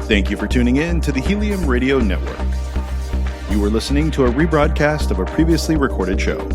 Thank you for tuning in to the Helium Radio Network. You are listening to a rebroadcast of a previously recorded show.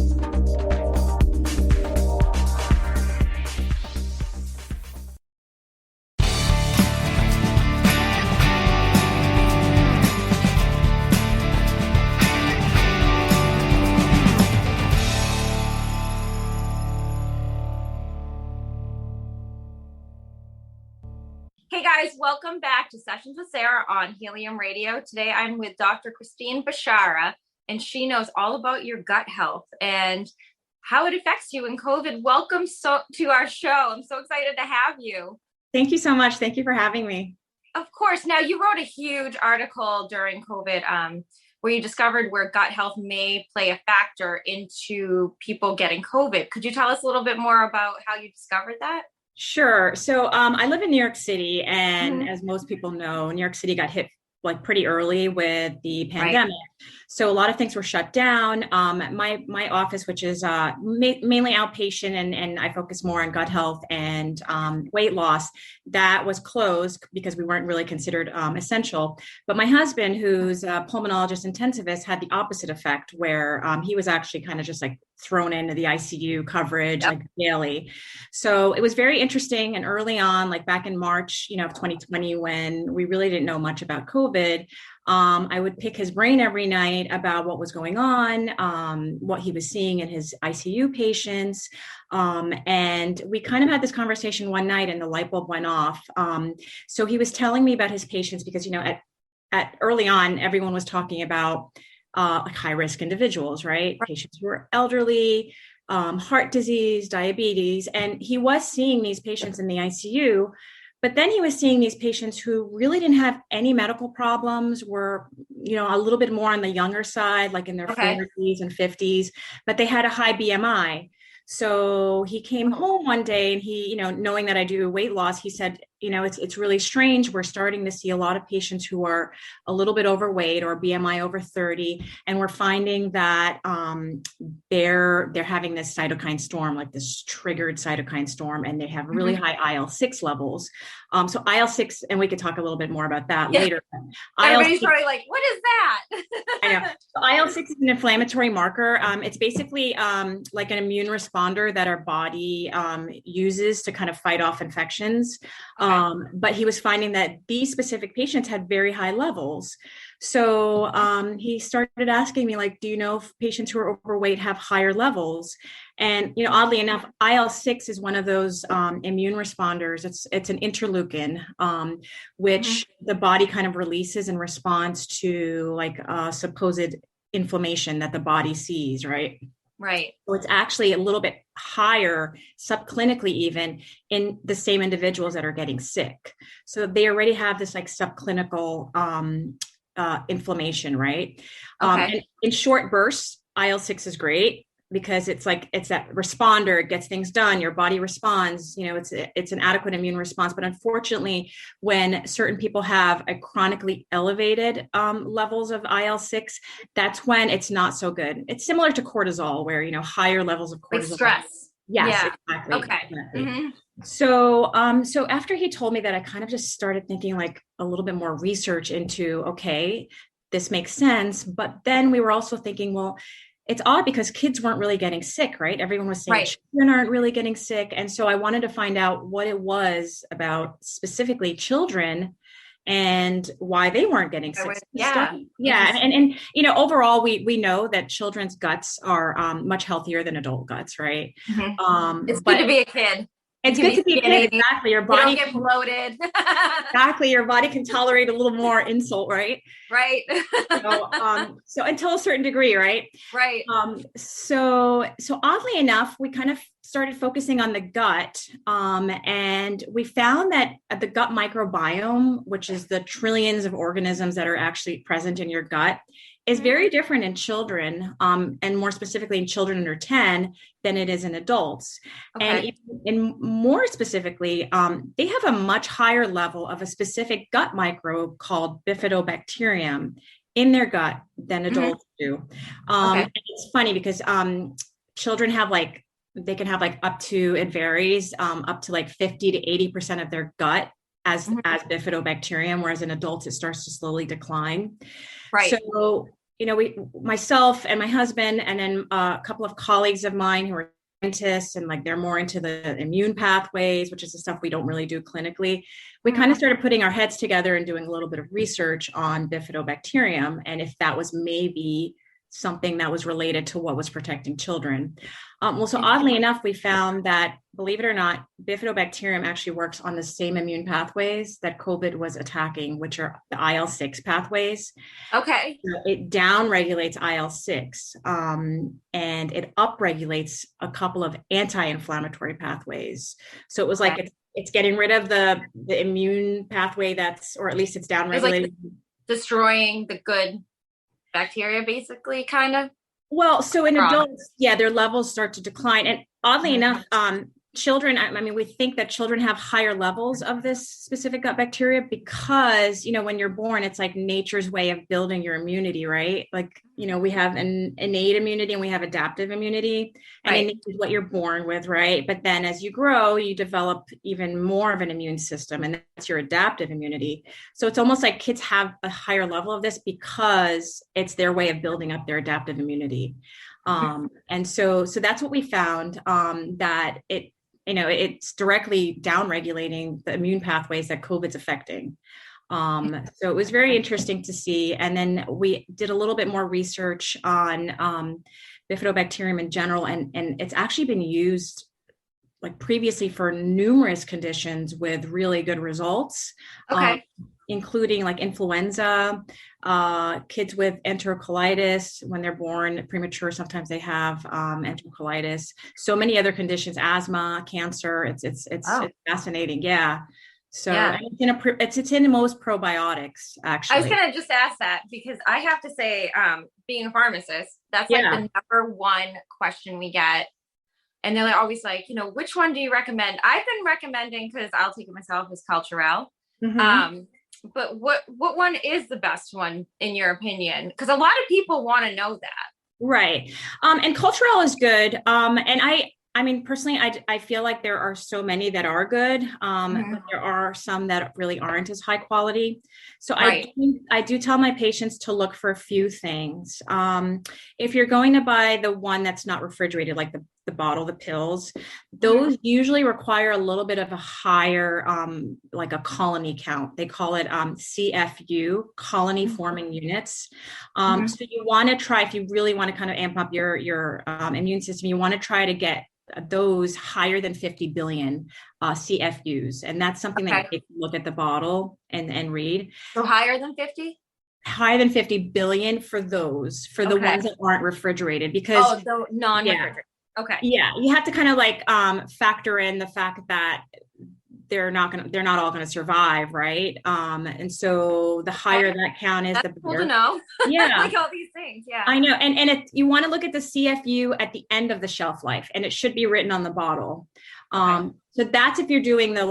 Welcome back to Sessions with Sarah on Helium Radio. Today I'm with Dr. Christine Bishara, and she knows all about your gut health and how it affects you in COVID. Welcome to our show. I'm so excited to have you. Thank you so much. Thank you for having me. Of course. Now, you wrote a huge article during COVID where you discovered where gut health may play a factor into people getting COVID. Could you tell us a little bit more about how you discovered that? Sure. So I live in New York City, and as most people know, New York City got hit like pretty early with the pandemic. Right. So a lot of things were shut down. My office, which is mainly outpatient, and I focus more on gut health and weight loss, that was closed because we weren't really considered essential. But my husband, who's a pulmonologist intensivist, had the opposite effect, where he was actually kind of just like thrown into the ICU coverage like daily. So it was very interesting. And early on, like back in March, of 2020, when we really didn't know much about COVID, I would pick his brain every night about what was going on, what he was seeing in his ICU patients. And we kind of had this conversation one night and the light bulb went off. So he was telling me about his patients because, at early on, everyone was talking about like high risk individuals, right? Patients who are elderly, heart disease, diabetes. And he was seeing these patients in the ICU. But then he was seeing these patients who really didn't have any medical problems, were, a little bit more on the younger side, like in their 40s and 50s, but they had a high BMI. So he came home one day and he, knowing that I do weight loss, he said, it's really strange. We're starting to see a lot of patients who are a little bit overweight or BMI over 30. And we're finding that they're having this cytokine storm, like this triggered cytokine storm, and they have really high IL-6 levels. So IL-6, and we could talk a little bit more about that later. Everybody's probably like, what is that? I know. So IL-6 is an inflammatory marker. It's basically like an immune responder that our body uses to kind of fight off infections. But he was finding that these specific patients had very high levels. So he started asking me, like, do you know if patients who are overweight have higher levels? And, oddly enough, IL-6 is one of those immune responders. It's an interleukin, which the body kind of releases in response to like supposed inflammation that the body sees, right? Right. So it's actually a little bit higher subclinically even in the same individuals that are getting sick. So they already have this like subclinical inflammation, right? And in short bursts, IL-6 is great because it's that responder, it gets things done, your body responds, it's an adequate immune response. But unfortunately, when certain people have a chronically elevated levels of IL-6, that's when it's not so good. It's similar to cortisol, where, higher levels of cortisol. Like stress. Yes, exactly. Okay. Exactly. So after he told me that, I kind of just started thinking like a little bit more research into, okay, this makes sense. But then we were also thinking, well, it's odd because kids weren't really getting sick, right? Everyone was saying children aren't really getting sick. And so I wanted to find out what it was about specifically children and why they weren't getting sick. And overall, we know that children's guts are much healthier than adult guts, right? It's good to be a kid. It's good to be a kid. Exactly. Your body you don't get bloated. Exactly. Your body can tolerate a little more insult, right? Right. So until a certain degree, right? Right. So oddly enough, we kind of started focusing on the gut, and we found that the gut microbiome, which is the trillions of organisms that are actually present in your gut, is very different in children, and more specifically in children under 10 than it is in adults. And more specifically, they have a much higher level of a specific gut microbe called bifidobacterium in their gut than adults do. And it's funny because children have they can have up to, it varies, up to 50 to 80% of their gut as bifidobacterium, whereas in adults, it starts to slowly decline. Right. So, myself and my husband, and then a couple of colleagues of mine who are scientists and like they're more into the immune pathways, which is the stuff we don't really do clinically. We kind of started putting our heads together and doing a little bit of research on bifidobacterium and if that was maybe something that was related to what was protecting children. So oddly enough, we found that, believe it or not, bifidobacterium actually works on the same immune pathways that COVID was attacking, which are the IL-6 pathways. Okay. It downregulates IL-6 and it upregulates a couple of anti-inflammatory pathways. So it was like it's getting rid of the immune pathway or at least it's downregulating. Like destroying the good bacteria, basically, kind of. Well, so in adults, their levels start to decline. And oddly enough, children, we think that children have higher levels of this specific gut bacteria because, when you're born, it's like nature's way of building your immunity, right? Like, we have an innate immunity and we have adaptive immunity. And innate is what you're born with, right? But then as you grow, you develop even more of an immune system, and that's your adaptive immunity. So it's almost like kids have a higher level of this because it's their way of building up their adaptive immunity. And so that's what we found, that it's directly downregulating the immune pathways that COVID's affecting. So it was very interesting to see. And then we did a little bit more research on bifidobacterium in general, and it's actually been used like previously for numerous conditions with really good results. Including like influenza, kids with enterocolitis when they're born premature. Sometimes they have enterocolitis. So many other conditions, asthma, cancer. It's fascinating. Yeah. So it's in most probiotics, actually. I was gonna just ask that because I have to say, being a pharmacist, that's like the number one question we get. And they're always like, which one do you recommend? I've been recommending, because I'll take it myself, is Culturelle. But what one is the best one in your opinion? Because a lot of people want to know that. Right. And Culturelle is good. And I mean, personally, I feel like there are so many that are good, but there are some that really aren't as high quality. So I do tell my patients to look for a few things. If you're going to buy the one that's not refrigerated, like the bottle, the pills, those usually require a little bit of a higher, like a colony count. They call it CFU, colony forming units. So you want to try, if you really want to kind of amp up your immune system, you want to try to get those higher than 50 billion CFUs. And that's something that you can look at the bottle and read. So higher than 50? Higher than 50 billion for the ones that aren't refrigerated, because the non-refrigerated. Okay. Yeah, you have to kind of like factor in the fact that they're not all going to survive, right? And so the higher that count is, the better. Cool to know. Yeah, like all these things. Yeah, I know. And you want to look at the CFU at the end of the shelf life, and it should be written on the bottle. So that's if you're doing the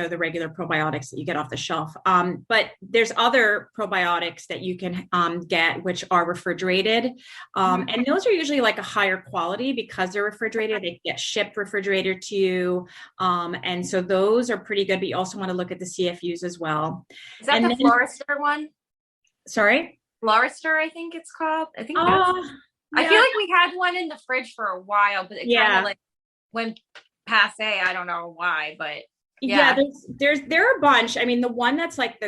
the regular probiotics that you get off the shelf. But there's other probiotics that you can get which are refrigerated. And those are usually like a higher quality because they're refrigerated. They get shipped refrigerated to you. And so those are pretty good, but you also want to look at the CFUs as well. Is that the Florister one? Sorry? Florister, I think it's called. I think I feel like we had one in the fridge for a while, but it kind of like went passe. I don't know why, but there are a bunch. I mean, the one that's like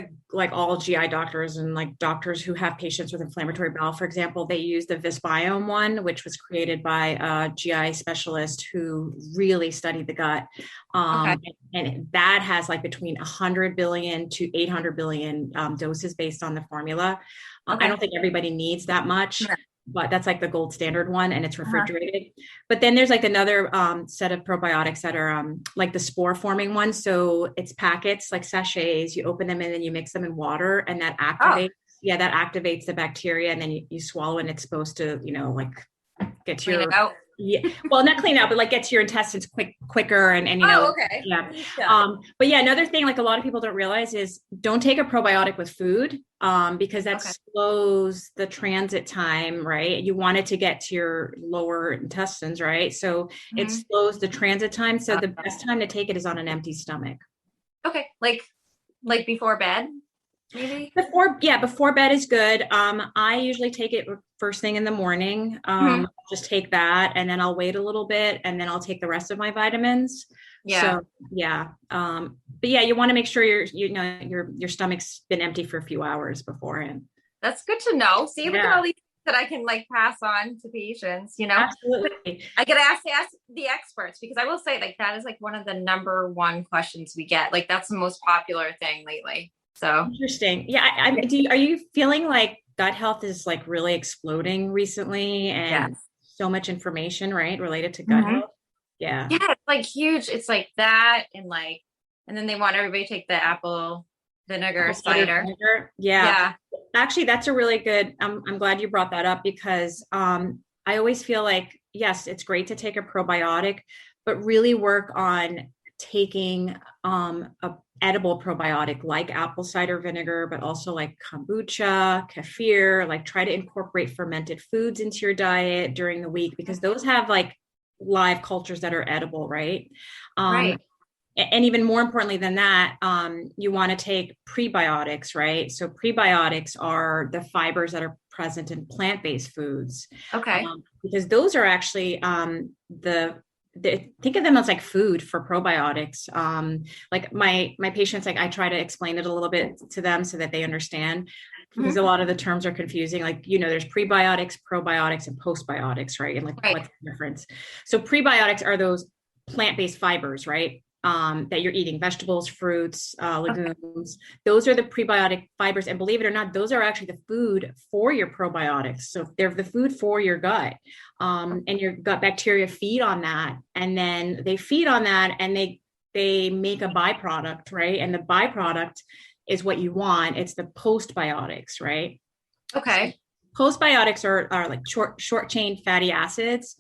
all GI doctors and like doctors who have patients with inflammatory bowel, for example, they use the Microbiome one, which was created by a GI specialist who really studied the gut. And that has like between 100 billion to 800 billion doses based on the formula. I don't think everybody needs that much. But that's like the gold standard one, and it's refrigerated. But then there's like another set of probiotics that are like the spore forming ones. So it's packets, like sachets. You open them and then you mix them in water, and that activates. That activates the bacteria, and then you swallow, and it's supposed to, like get to clean it out. Well, not clean out, but like get to your intestines quicker, and but another thing like a lot of people don't realize is don't take a probiotic with food, because that slows the transit time, right? You want it to get to your lower intestines, right? So it slows the transit time. So the best time to take it is on an empty stomach. Okay, like Like before bed, maybe? Before bed is good. I usually take it first thing in the morning. Mhm. Just take that and then I'll wait a little bit and then I'll take the rest of my vitamins. Yeah. So yeah. But yeah, you want to make sure your stomach's been empty for a few hours beforehand. That's good to know. See, look at Yeah, all these things that I can like pass on to patients, you know? But absolutely. I get ask the experts because I will say like that is like one of the number one questions we get. Like that's the most popular thing lately. So Interesting. Yeah. Are you feeling like gut health is like really exploding recently and yes. so much information, right, related to gut Mhm. health? Yeah. Yeah, it's like huge. It's like that and then they want everybody to take the apple vinegar Apple cider cider. vinegar. Yeah. Yeah. Actually, that's a really good, I'm glad you brought that up because I always feel like, yes, it's great to take a probiotic, but really work on taking a edible probiotic like apple cider vinegar, but also like kombucha, kefir, like try to incorporate fermented foods into your diet during the week because those have like live cultures that are edible, right? Um, Right. and even more importantly than that, you want to take prebiotics, right? So prebiotics are the fibers that are present in plant-based foods, Okay. because those are actually think of them as like food for probiotics. Like my patients, like I try to explain it a little bit to them so that they understand because a Mhm. lot of the terms are confusing. Like, there's prebiotics, probiotics, and postbiotics, right? And like, Right. what's the difference? So prebiotics are those plant-based fibers, right? That you're eating vegetables, fruits, Okay. legumes. Those are the prebiotic fibers. And believe it or not, those are actually the food for your probiotics. So they're the food for your gut. And your gut bacteria feed on that. And then they feed on that and they make a byproduct, right? And the byproduct is what you want. It's the postbiotics, right? So Okay. postbiotics are like short chain fatty acids.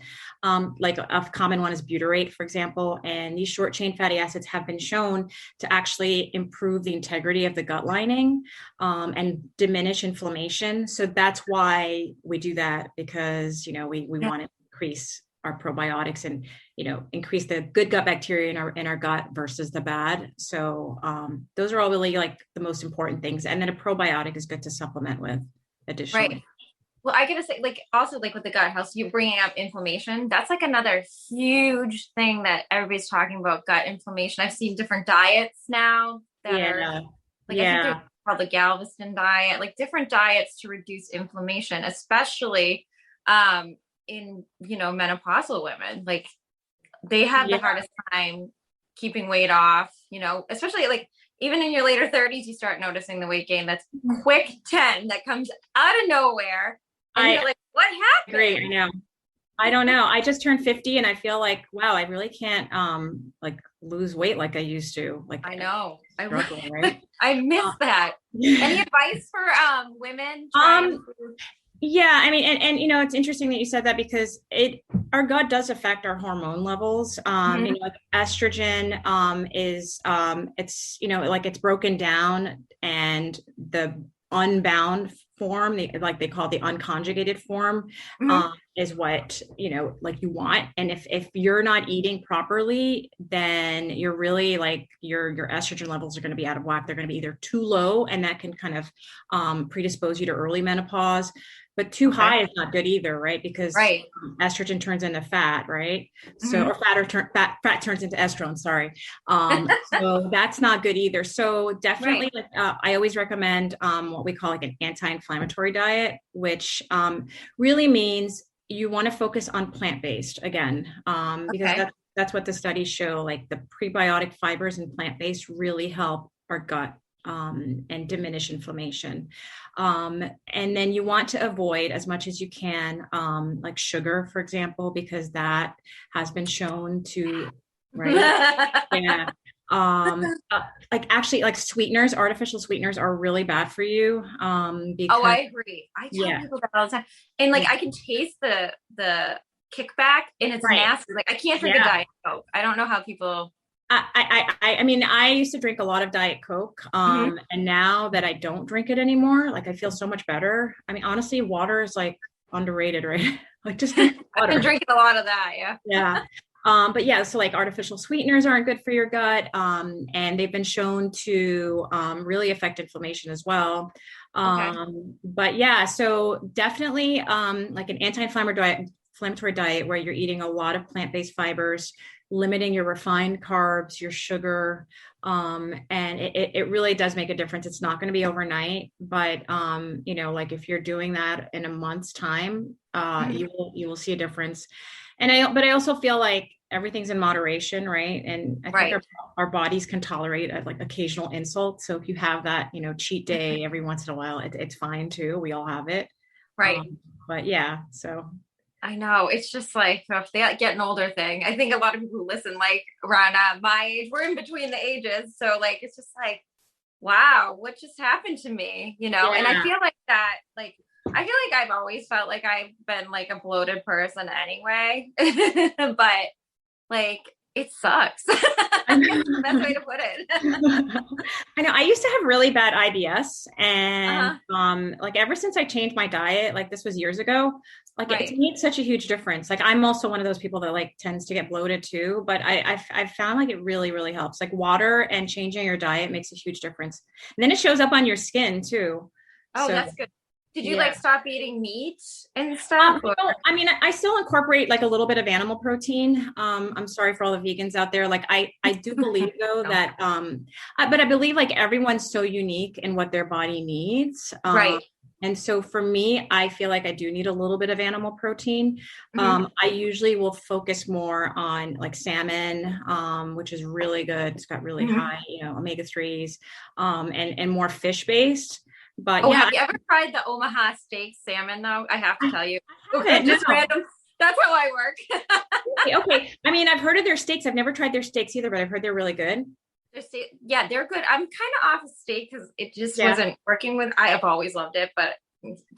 Like a common one is butyrate, for example. And these short chain fatty acids have been shown to actually improve the integrity of the gut lining and diminish inflammation. So that's why we do that because we Yeah. want to increase our probiotics and increase the good gut bacteria in our gut versus the bad. So those are all really like the most important things. And then a probiotic is good to supplement with Right. additionally. Well, I gotta say, like, also, like with the gut health, you bringing up inflammation. That's like another huge thing that everybody's talking about gut inflammation. I've seen different diets now that are Yeah. like, I think there's Yeah. called the Galveston diet, like different diets to reduce inflammation, especially in, menopausal women. Like, they have the Yeah. hardest time keeping weight off, especially like even in your later 30s, you start noticing the weight gain that's quick 10 that comes out of nowhere. And I you're like, what agree. I happened? know. I don't know. I just turned 50 and I feel like, wow, I really can't like lose weight like I used to. Like I know. struggling, right? I miss Uh, that. Any advice for women trying um, to? yeah, I mean, and it's interesting that you said that because our gut does affect our hormone levels. Mhm. Like estrogen is it's like it's broken down and the unbound form, like they call it the unconjugated form, Mhm. is what like you want. And if you're not eating properly, then you're really like your estrogen levels are going to be out of whack. They're going to be either too low, and that can kind of predispose you to early menopause, but too Okay. high is not good either, right? Because Right. estrogen turns into fat, right? So, Mhm. or fat turns into estrone. Sorry. So that's not good either. So Right. definitely, like, I always recommend what we call like an anti-inflammatory diet, which really means you want to focus on plant-based again, because Okay. that's what the studies show. Like the prebiotic fibers in plant-based really help our gut and diminish inflammation. And then you want to avoid as much as you can, like sugar, for example, because that has been shown to, right? Yeah. Like actually, like sweeteners, artificial sweeteners are really bad for you. Oh, I Because agree. I tell yeah, people that all the time. And like yeah, I can taste the kickback and it's right, nasty. Like I can't drink a yeah. Diet Coke. I don't know how people. I mean, I used to drink a lot of Diet Coke, Mhm. and now that I don't drink it anymore, like I feel so much better. I mean, honestly, water is like underrated, right? Like just drink I've been water. drinking a lot of that, yeah. Yeah. But yeah, so like artificial sweeteners aren't good for your gut. And they've been shown to really affect inflammation as well. Okay. But yeah, so definitely like an inflammatory diet where you're eating a lot of plant-based fibers, limiting your refined carbs, your sugar. And it really does make a difference. It's not going to be overnight, but like if you're doing that in a month's time, you will see a difference. But I also feel like everything's in moderation, right? And I think our bodies can tolerate like occasional insult. So if you have that, cheat day every once in a while, it's fine too. We all have it. Right. But yeah, so. I know, it's just like the getting older thing. I think a lot of people who listen, like around my age, we're in between the ages. So like, it's just like, wow, what just happened to me? Yeah. And I feel like that, like, I feel like I've always felt like I've been like a bloated person anyway, but like, it sucks. That's the best way to put it. I know I used to have really bad IBS and like ever since I changed my diet, like this was years ago, like it's made such a huge difference. Like I'm also one of those people that like tends to get bloated too, but I've found like it really, really helps. Like water and changing your diet makes a huge difference. And then it shows up on your skin too. Oh, so, that's good. Did you like stop eating meat and stuff? I mean, I still incorporate like a little bit of animal protein. I'm sorry for all the vegans out there. Like I do believe though that, but I believe like everyone's so unique in what their body needs. Right. And so for me, I feel like I do need a little bit of animal protein. I usually will focus more on like salmon, which is really good. It's got really high, omega-3s, and more fish based. But have you ever tried the Omaha steak salmon though? I have to tell you. Just random. That's how I work. Okay. I mean, I've heard of their steaks. I've never tried their steaks either, but I've heard they're really good. They're good. I'm kind of off of steak because it just wasn't working with. I have always loved it, but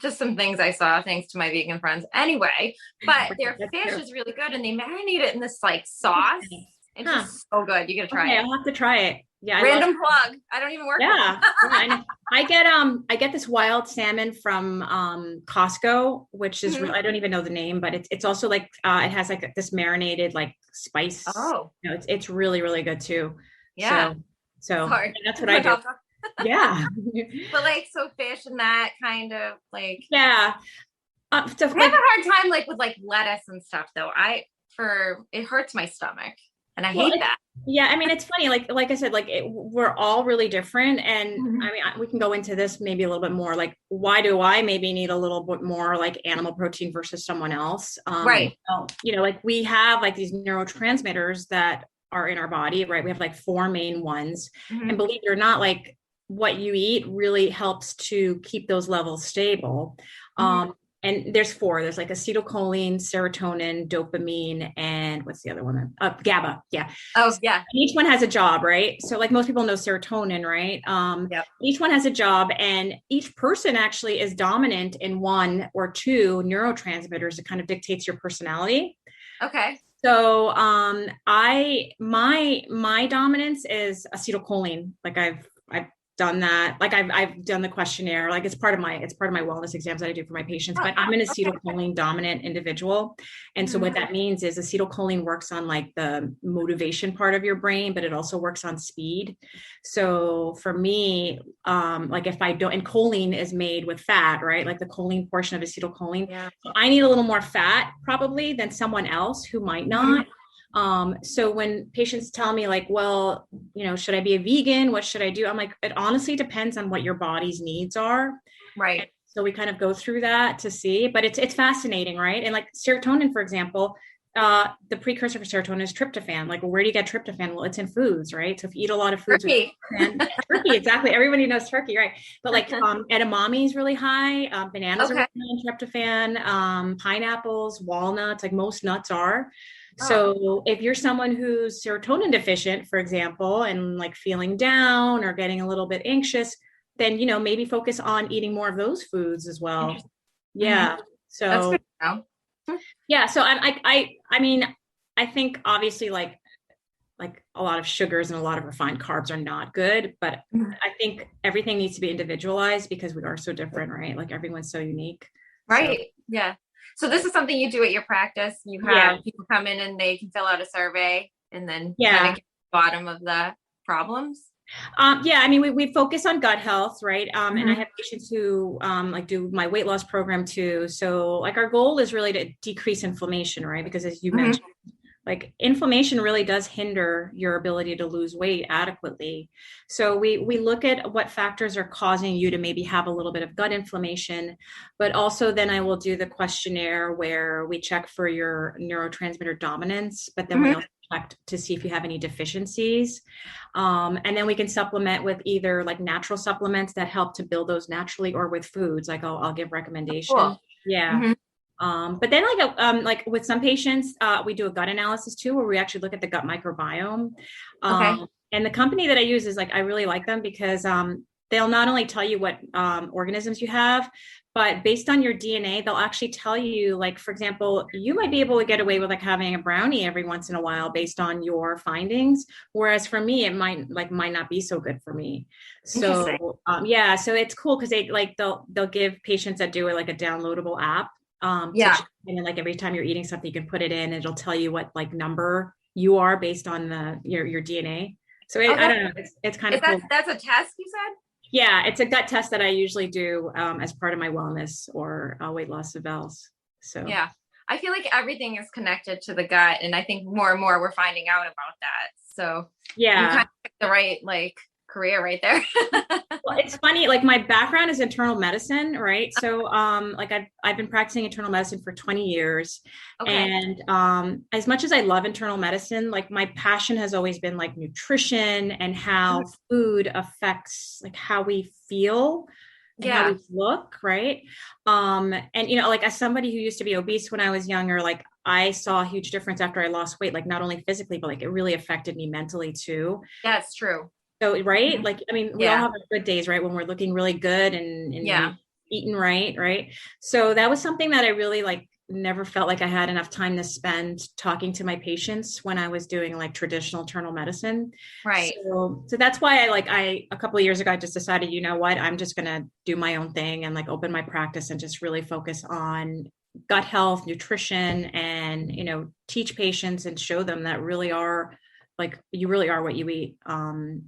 just some things I saw thanks to my vegan friends. Anyway, but their fish is really good, and they marinate it in this like sauce. It's just so good. You gotta try it. I'll have to try it. Yeah. Random plug. I don't even work. Yeah. I get this wild salmon from Costco, which is I don't even know the name, but it's also like it has like this marinated like spice. Oh, it's really, really good too. Yeah. So that's what I do. Yeah. But like, so fish and that kind of like. Yeah. So I have a hard time like with like lettuce and stuff though. It hurts my stomach. And I hate that. Yeah. I mean, it's funny. Like I said, like we're all really different. And I mean, we can go into this maybe a little bit more, like, why do I maybe need a little bit more like animal protein versus someone else? Right. Like we have like these neurotransmitters that are in our body, right? We have like 4 main ones, and believe it or not, like what you eat really helps to keep those levels stable. And there's 4. There's like acetylcholine, serotonin, dopamine, and what's the other one? GABA. Yeah. Oh, yeah. And each one has a job, right? So like most people know serotonin, right? Each one has a job, and each person actually is dominant in 1 or 2 neurotransmitters that kind of dictates your personality. Okay. So my dominance is acetylcholine. Like I've done that. Like I've done the questionnaire. Like it's part of my wellness exams that I do for my patients, but I'm an acetylcholine dominant individual. And so what that means is acetylcholine works on like the motivation part of your brain, but it also works on speed. So for me, like if I don't, and choline is made with fat, right? Like the choline portion of acetylcholine. Yeah. So I need a little more fat probably than someone else who might not. So when patients tell me like, well, should I be a vegan? What should I do? I'm like, it honestly depends on what your body's needs are. Right. And so we kind of go through that to see, but it's fascinating, right? And like serotonin, for example, the precursor for serotonin is tryptophan. Like, where do you get tryptophan? Well, it's in foods, right? So if you eat a lot of foods, turkey, exactly. Everybody knows turkey, right? But like edamame is really high. Bananas are really high in tryptophan. Pineapples, walnuts, like most nuts are. So if you're someone who's serotonin deficient, for example, and like feeling down or getting a little bit anxious, then, maybe focus on eating more of those foods as well. Yeah. So that's good to know. Yeah. So I mean, I think obviously like a lot of sugars and a lot of refined carbs are not good, but I think everything needs to be individualized because we are so different, right? Like everyone's so unique. Right. So. Yeah. So this is something you do at your practice. You have people come in and they can fill out a survey and then kind of get to the bottom of the problems. I mean, we focus on gut health, right? And I have patients who like do my weight loss program too. So like our goal is really to decrease inflammation, right? Because as you mentioned, like inflammation really does hinder your ability to lose weight adequately. So we look at what factors are causing you to maybe have a little bit of gut inflammation, but also then I will do the questionnaire where we check for your neurotransmitter dominance, but then we also check to see if you have any deficiencies. And then we can supplement with either like natural supplements that help to build those naturally or with foods. Like I'll give recommendations. Cool. Yeah. But then like with some patients, we do a gut analysis too, where we actually look at the gut microbiome. And the company that I use is like, I really like them because they'll not only tell you what organisms you have, but based on your DNA, they'll actually tell you, like, for example, you might be able to get away with like having a brownie every once in a while based on your findings. Whereas for me, it might not be so good for me. So so it's cool because they'll give patients that do it like a downloadable app. And like every time you're eating something, you can put it in and it'll tell you what like number you are based on your DNA. So I don't know. It's kind of cool. That's a test you said? Yeah, it's a gut test that I usually do as part of my wellness or weight loss evals. So yeah, I feel like everything is connected to the gut, and I think more and more we're finding out about that. So you kind of picked the right like career right there. Well, it's funny, like my background is internal medicine, right? So like I've been practicing internal medicine for 20 years. And as much as I love internal medicine, like my passion has always been like nutrition and how food affects like how we feel and how we look, right? And you know, like as somebody who used to be obese when I was younger, like I saw a huge difference after I lost weight, like not only physically, but like it really affected me mentally too. That's true. So, right. Like, I mean, we all have our good days, right? When we're looking really good and eating right. Right. So that was something that I really like never felt like I had enough time to spend talking to my patients when I was doing like traditional internal medicine. Right. So that's why a couple of years ago, I just decided, you know what, I'm just going to do my own thing and like open my practice and just really focus on gut health, nutrition, and, you know, teach patients and show them that really are like you really are what you eat. And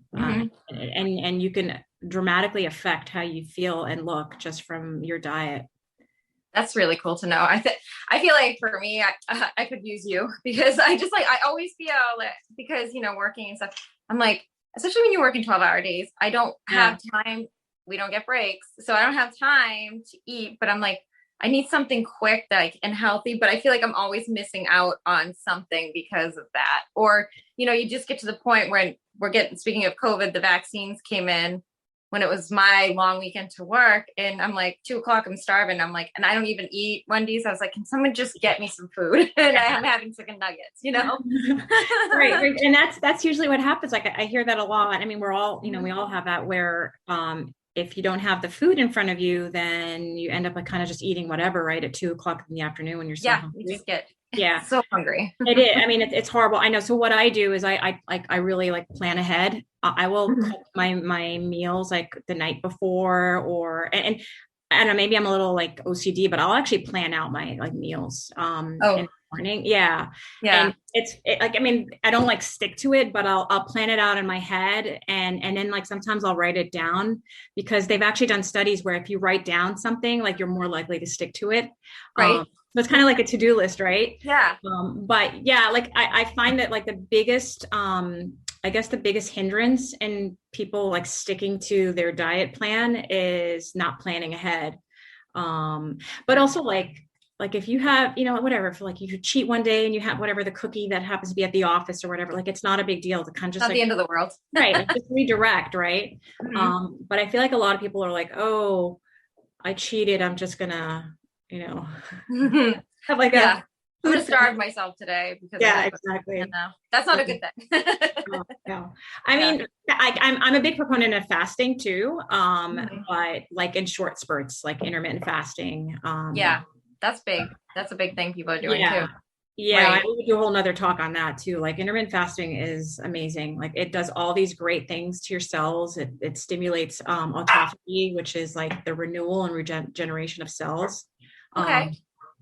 you can dramatically affect how you feel and look just from your diet. That's really cool to know. I feel like for me, I could use you because I just like, I always feel like, because, you know, working and stuff, I'm like, especially when you're working 12-hour days, I don't have time. We don't get breaks. So I don't have time to eat, but I'm like, I need something quick and healthy, but I feel like I'm always missing out on something because of that. Or, you know, you just get to the point where speaking of COVID, the vaccines came in when it was my long weekend to work, and I'm like 2:00, I'm starving. I'm like, and I don't even eat Wendy's. I was like, can someone just get me some food? And I'm having chicken nuggets, you know? Right. And that's usually what happens. Like I hear that a lot. I mean, we're all, you know, we all have that where, if you don't have the food in front of you, then you end up like kind of just eating whatever, right? At 2:00 in the afternoon when you're so hungry. You just get so hungry. It is. I mean, it's horrible. I know. So what I do is I really like plan ahead. I will cook my meals like the night before, or and I don't know, maybe I'm a little like OCD, but I'll actually plan out my like meals in the morning. Yeah. And I mean, I don't like stick to it, but I'll plan it out in my head. And then like sometimes I'll write it down, because they've actually done studies where if you write down something, like you're more likely to stick to it. Right. So it's kind of like a to-do list, right? Yeah. But yeah, like I find that like the biggest, I guess the biggest hindrance in people like sticking to their diet plan is not planning ahead. But also like if you have, you know, whatever, for like you cheat one day and you have whatever the cookie that happens to be at the office or whatever, like it's not a big deal to kind of just not like the end of the world. Right. Like, just redirect. Right. But I feel like a lot of people are like, oh, I cheated, I'm just gonna, you know, have like I'm gonna starve myself today because exactly. You know, that's not a good thing. No. I mean, I'm a big proponent of fasting too, but like in short spurts, like intermittent fasting. That's big. That's a big thing people are doing too. Yeah, right. I would do a whole nother talk on that too. Like intermittent fasting is amazing. Like it does all these great things to your cells. It stimulates autophagy, which is like the renewal and regeneration of cells.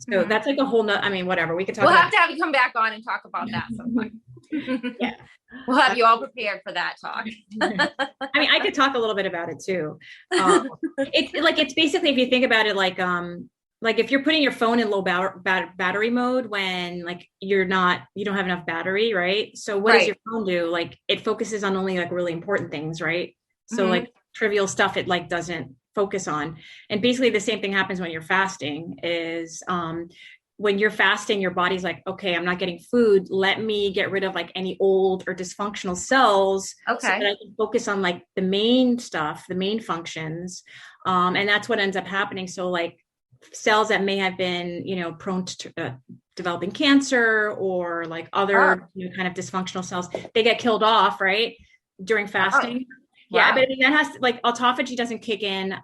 So that's like a whole I mean, whatever, we could talk We'll about. have to have you come back on and talk about that sometime. Yeah. We'll have you all prepared for that talk. I mean, I could talk a little bit about it too. It's basically, if you think about it, like if you're putting your phone in low battery mode when like you don't have enough battery, right? So what does your phone do? Like it focuses on only like really important things, right? So like trivial stuff, it like doesn't focus on. And basically the same thing happens when you're fasting is, when you're fasting, your body's like, okay, I'm not getting food. Let me get rid of like any old or dysfunctional cells so that I can focus on like the main stuff, the main functions. And that's what ends up happening. So like cells that may have been, prone to developing cancer or like other kind of dysfunctional cells, they get killed off, right? During fasting. Yeah, but I mean, that has like autophagy doesn't kick in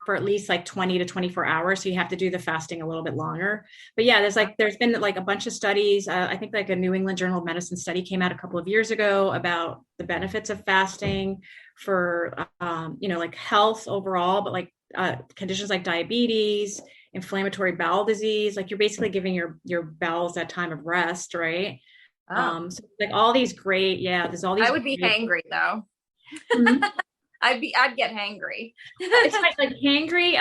for at least like 20 to 24 hours. So you have to do the fasting a little bit longer. But yeah, there's been like a bunch of studies. I think like a New England Journal of Medicine study came out a couple of years ago about the benefits of fasting for, like health overall, but like conditions like diabetes, inflammatory bowel disease. Like you're basically giving your bowels that time of rest, right? So like all these great, there's all these. I would be hangry though. Mm-hmm. I'd get hangry. It's like hangry.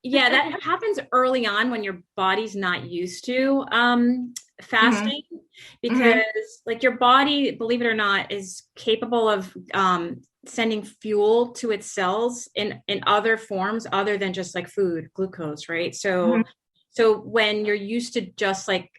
That happens early on when your body's not used to fasting, because like your body, believe it or not, is capable of sending fuel to its cells in other forms other than just like food, glucose, right? So when you're used to just like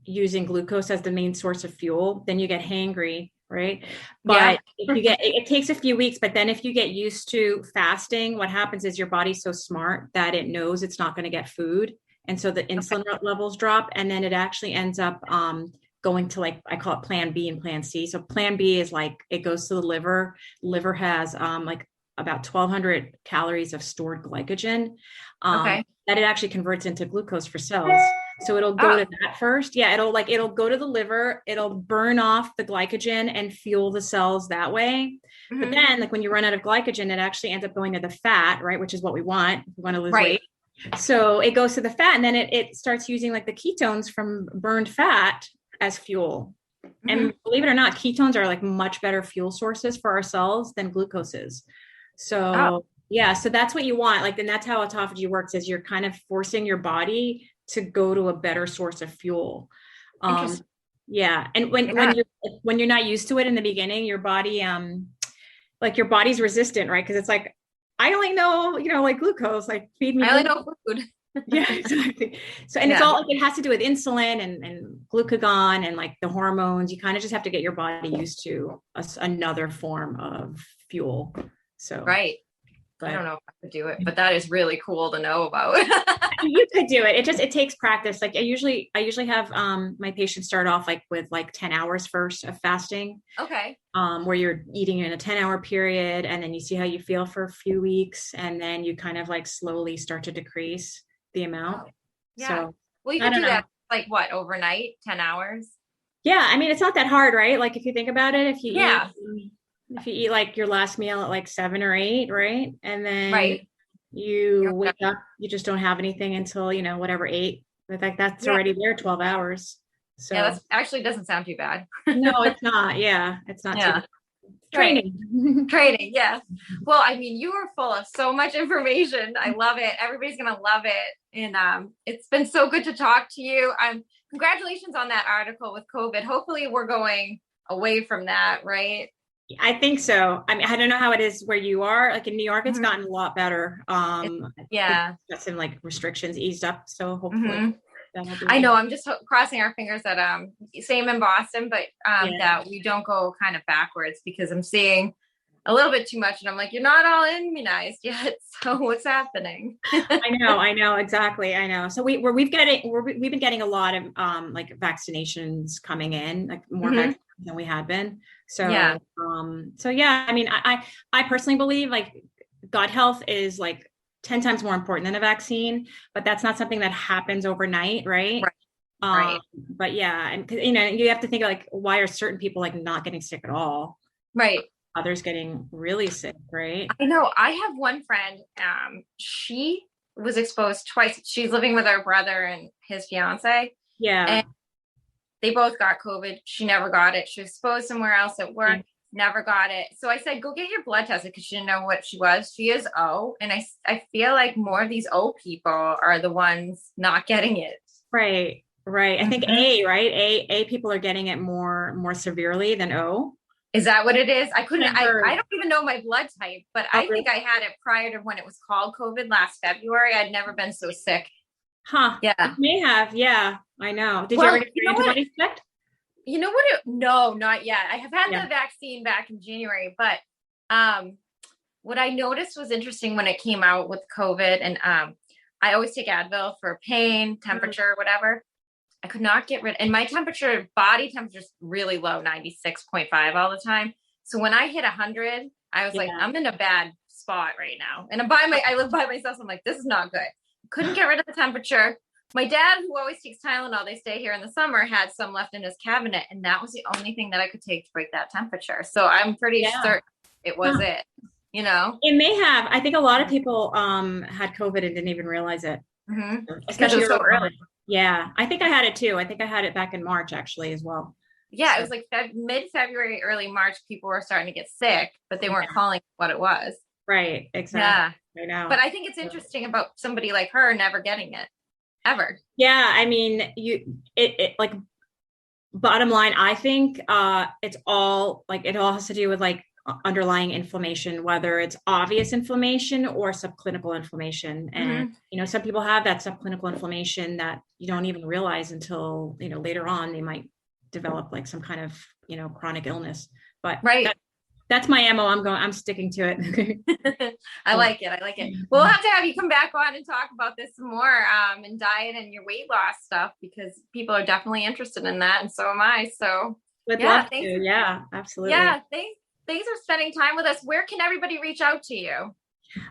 using glucose as the main source of fuel, then you get hangry, right? But if you it takes a few weeks, but then if you get used to fasting, what happens is your body's so smart that it knows it's not going to get food. And so the insulin levels drop, and then it actually ends up going to, like, I call it plan B and plan C. So plan B is like, it goes to the liver. Liver has like about 1,200 calories of stored glycogen that it actually converts into glucose for cells. So it'll go to that first. Yeah, it'll go to the liver, it'll burn off the glycogen and fuel the cells that way. But then like when you run out of glycogen, it actually ends up going to the fat, right? Which is what we want. We want to lose weight. So it goes to the fat, and then it starts using like the ketones from burned fat as fuel. And believe it or not, ketones are like much better fuel sources for our cells than glucose is. So so that's what you want. Like, and that's how autophagy works, is you're kind of forcing your body to go to a better source of fuel. And when you're not used to it in the beginning, your body, like your body's resistant, right? Because it's like, I only know, like glucose, like feed me. I only know food. Yeah, exactly. So, and it's all like, it has to do with insulin and glucagon and like the hormones. You kind of just have to get your body used to another form of fuel. So, I don't know if I could do it, but that is really cool to know about. You could do it. It takes practice. Like I usually have my patients start off like with like 10 hours first of fasting. Okay. Where you're eating in a 10-hour period, and then you see how you feel for a few weeks, and then you kind of like slowly start to decrease the amount. Yeah. So, well, you can do that like what, overnight, 10 hours? Yeah. I mean, it's not that hard, right? Like if you think about it, if you eat like your last meal at like 7 or 8, right? And then you wake up, you just don't have anything until, whatever 8, but like that's already there 12 hours. So that actually doesn't sound too bad. No, it's not. Yeah. It's not too bad. Training. Yeah. Well, I mean, you are full of so much information. I love it. Everybody's going to love it. And it's been so good to talk to you. Congratulations on that article with COVID. Hopefully we're going away from that, right? I think so. I mean, I don't know how it is where you are. Like in New York, it's gotten a lot better. Got some like restrictions eased up. So hopefully I know. I'm just crossing our fingers that same in Boston, but that we don't go kind of backwards, because I'm seeing a little bit too much, and I'm like, you're not all immunized yet. So what's happening? I know exactly. I know. So we've been getting a lot of like vaccinations coming in, like more vaccinations than we had been. So I mean, I personally believe like gut health is like 10 times more important than a vaccine, but that's not something that happens overnight, right? But yeah, and you have to think like, why are certain people like not getting sick at all? Right. Others getting really sick, right? I know. I have one friend, she was exposed twice. She's living with her brother and his fiance. Yeah. And they both got COVID. She never got it. She was exposed somewhere else at work, never got it. So I said, go get your blood tested because she didn't know what she was. She is O. And I feel like more of these O people are the ones not getting it. Right. Right. I think A, right? A people are getting it more severely than O. Is that what it is? I don't even know my blood type, but I think I had it prior to when it was called COVID last February. I'd never been so sick. Huh. Yeah. It may have. Yeah, I know. Did you ever get your antibodies checked? You know what? No, not yet. I have had the vaccine back in January, but what I noticed was interesting when it came out with COVID, and I always take Advil for pain, temperature, whatever. I could not get rid, and my body temperature is really low, 96.5 all the time. So when I hit 100, I was like, I'm in a bad spot right now. And I live by myself. So I'm like, this is not good. Couldn't get rid of the temperature. My dad, who always takes Tylenol, they stay here in the summer, had some left in his cabinet. And that was the only thing that I could take to break that temperature. So I'm pretty certain it was it, you know? It may have. I think a lot of people had COVID and didn't even realize it. Mm-hmm. Especially so early. Yeah, I think I had it too. I think I had it back in March actually as well. Yeah, so. It was like mid-February, early March, people were starting to get sick, but they weren't calling what it was. Right, exactly. Yeah. I know. But I think it's interesting about somebody like her never getting it, ever. Yeah, I mean, it like, bottom line, I think it's all, like, it all has to do with, like, underlying inflammation, whether it's obvious inflammation or subclinical inflammation. And, you know, some people have that subclinical inflammation that you don't even realize until, you know, later on they might develop like some kind of, you know, chronic illness. But that's my MO. I'm sticking to it. I like it. We'll have to have you come back on and talk about this some more, and diet and your weight loss stuff, because people are definitely interested in that. And so am I. So yeah, absolutely. Yeah. Thanks for spending time with us. Where can everybody reach out to you?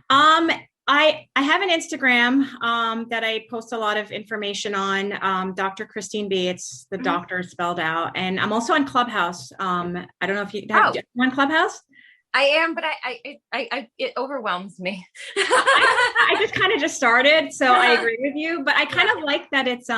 I have an Instagram that I post a lot of information on, Dr. Christine B. It's the doctor spelled out. And I'm also on Clubhouse. I don't know if you have on Clubhouse. I am, but I it overwhelms me. I just started, so I agree with you. But I kind of like that it's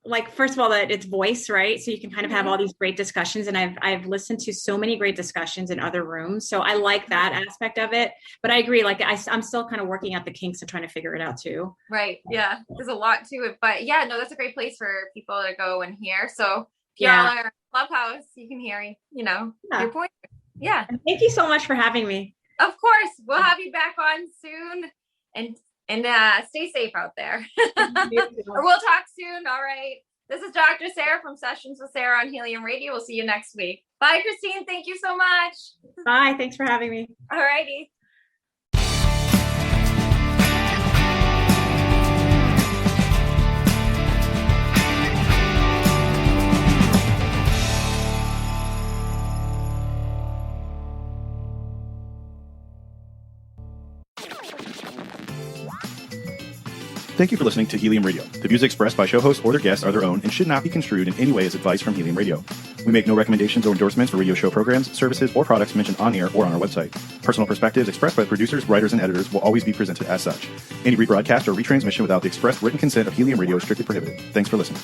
like, first of all, that it's voice, right? So you can kind of have all these great discussions, and I've listened to so many great discussions in other rooms. So I like that aspect of it, but I agree. Like I'm still kind of working out the kinks and trying to figure it out too. Right. Yeah. There's a lot to it, but yeah, no, that's a great place for people to go and hear. So if y'all are in Clubhouse, you can hear, you know, your point. Yeah. And thank you so much for having me. Of course. We'll have you back on soon, and stay safe out there. Or we'll talk soon. All right. This is Dr. Sarah from Sessions with Sarah on Helium Radio. We'll see you next week. Bye, Christine. Thank you so much. Bye. Thanks for having me. All righty. Thank you for listening to Helium Radio. The views expressed by show hosts or their guests are their own and should not be construed in any way as advice from Helium Radio. We make no recommendations or endorsements for radio show programs, services, or products mentioned on air or on our website. Personal perspectives expressed by the producers, writers, and editors will always be presented as such. Any rebroadcast or retransmission without the express written consent of Helium Radio is strictly prohibited. Thanks for listening.